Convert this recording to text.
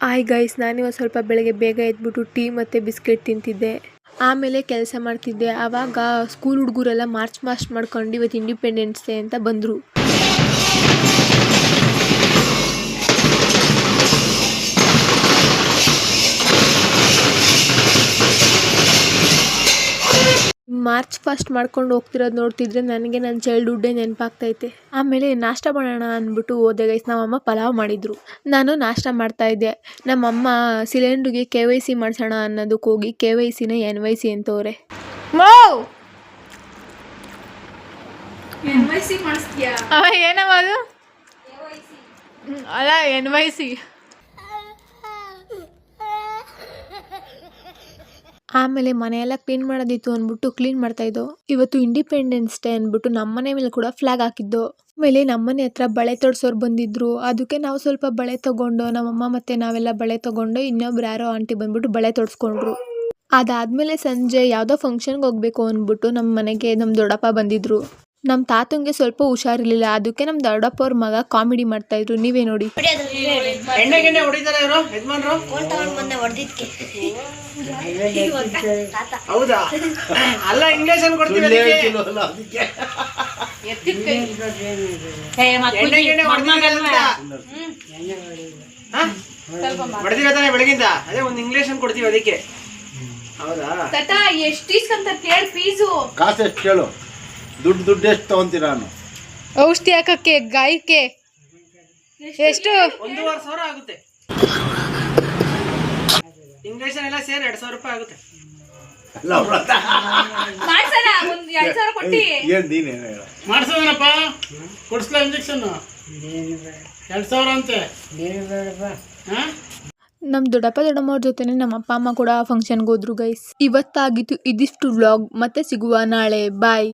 Hi guys, ನಾನಿವತ್ತು ಸ್ವಲ್ಪ ಬೆಳಗ್ಗೆ ಬೇಗ ಎದ್ಬಿಟ್ಟು ಟೀ ಮತ್ತು ಬಿಸ್ಕೆಟ್ ತಿಂತಿದ್ದೆ. ಆಮೇಲೆ ಕೆಲಸ ಮಾಡ್ತಿದ್ದೆ. ಆವಾಗ ಸ್ಕೂಲ್ ಹುಡುಗರೆಲ್ಲ ಮಾರ್ಚ್ ಮಾಡ್ಕೊಂಡು ಇವತ್ತು ಇಂಡಿಪೆಂಡೆನ್ಸ್ ಡೇ ಅಂತ ಬಂದರು. ಮಾರ್ಚ್ ಫಾಸ್ಟ್ ಮಾಡ್ಕೊಂಡು ಹೋಗ್ತಿರೋದು ನೋಡ್ತಿದ್ರೆ ನನಗೆ ನನ್ನ ಚೈಲ್ಡ್ಹುಡ್ಡೇ ನೆನಪಾಗ್ತೈತೆ. ಆಮೇಲೆ ನಾಷ್ಟ ಮಾಡೋಣ ಅಂದ್ಬಿಟ್ಟು ಹೋದೆ ಗೈಸ್. ನಮ್ಮಮ್ಮ ಪಲಾವ್ ಮಾಡಿದ್ರು. ನಾನು ನಾಷ್ಟ ಮಾಡ್ತಾ ಇದ್ದೆ. ನಮ್ಮಮ್ಮ ಸಿಲಿಂಡ್ರಿಗೆ KYC ಮಾಡಿಸೋಣ ಅನ್ನೋದಕ್ಕೆ ಹೋಗಿ KYCನ NYC ಅಂತವ್ರೆ. ಏನಮ್ಮ ಅದು? ಅಲ್ಲ, NYC. ಆಮೇಲೆ ಮನೆಯೆಲ್ಲ ಕ್ಲೀನ್ ಮಾಡೋದಿತ್ತು ಅಂದ್ಬಿಟ್ಟು ಕ್ಲೀನ್ ಮಾಡ್ತಾ ಇದ್ದೋ. ಇವತ್ತು ಇಂಡಿಪೆಂಡೆನ್ಸ್ ಡೇ ಅಂದ್ಬಿಟ್ಟು ನಮ್ಮನೆ ಮೇಲೆ ಕೂಡ ಫ್ಲಾಗ್ ಹಾಕಿದ್ದು. ಆಮೇಲೆ ನಮ್ಮನೆ ಹತ್ರ ಬಳೆ ತೊಡ್ಸೋರು ಬಂದಿದ್ರು. ಅದಕ್ಕೆ ನಾವು ಸ್ವಲ್ಪ ಬಳೆ ತಗೊಂಡು, ನಮ್ಮಮ್ಮ ಮತ್ತೆ ನಾವೆಲ್ಲ ಬಳೆ ತಗೊಂಡು, ಇನ್ನೊಬ್ರು ಯಾರೋ ಆಂಟಿ ಬಂದ್ಬಿಟ್ಟು ಬಳೆ ತೊಡ್ಸ್ಕೊಂಡ್ರು. ಅದಾದ್ಮೇಲೆ ಸಂಜೆ ಯಾವುದೋ ಫಂಕ್ಷನ್ಗೆ ಹೋಗ್ಬೇಕು ಅಂದ್ಬಿಟ್ಟು ನಮ್ಮ ಮನೆಗೆ ನಮ್ಮ ದೊಡ್ಡಪ್ಪ ಬಂದಿದ್ರು. ನಮ್ಮ ತಾತಂಗೆ ಸ್ವಲ್ಪ ಹುಷಾರಿರ್ಲಿಲ್ಲ. ಅದಕ್ಕೆ ನಮ್ಮ ದೊಡ್ಡಪ್ಪ ಅವ್ರ ಮಗ ಕಾಮಿಡಿ ಮಾಡ್ತಾ ಇದ್ರು. ನೀವೇ ನೋಡಿ. ಹೌದಾ? ಅಲ್ಲ, ಇಂಗ್ಲಿಷ್ ಅಲ್ಲಿ ಕೊಡ್ತೀವಿ. ಹೊಡೆದಿರತಾನೆ ಬೆಳಗಿಂದ. ಅದೇ ಒಂದು ಇಂಗ್ಲಿಷ್ ಅನ್ನು ಕೊಡ್ತೀವಿ ಅದಕ್ಕೆ. ಹೌದಾ? ಎಷ್ಟು ಇಸ್ಕೊಂತ ಕೇಳಿ ಫೀಸು? ಕಾಸು ಎಷ್ಟು ಕೇಳು? ದುಡ್ಡು ಎಷ್ಟು ತಗೊಂತೀರಾ? ನಾನು ಔಷಧಿ ಹಾಕಕ್ಕೆ ಗಾಯಕ್ಕೆ ಎಷ್ಟು? 1,500 ಆಗುತ್ತೆ. ಇಂಗ್ಲಿಷ್ ಎಲ್ಲ ಸೇರಿ 2,000 ರೂಪಾಯಿ ಆಗುತ್ತೆ. ಮಾಡ್ಸೋದನಪ್ಪ, ಕೊಡ್ಸ್ಲಾ ಇಂಜೆಕ್ಷನ್ 2,000 ಅಂತೆ. ನಮ್ಮ ದೊಡ್ಡಪ್ಪ ದೊಡ್ಡಮ್ಮವ್ರ ಜೊತೆನೆ ನಮ್ಮ ಅಪ್ಪ ಅಮ್ಮ ಕೂಡ ಫಂಕ್ಷನ್ಗೆ ಹೋದ್ರು ಗೈಸ್. ಇವತ್ತಾಗಿತ್ತು ಇದಿಷ್ಟು ವ್ಲಾಗ್. ಮತ್ತೆ ಸಿಗುವ ನಾಳೆ. ಬಾಯ್.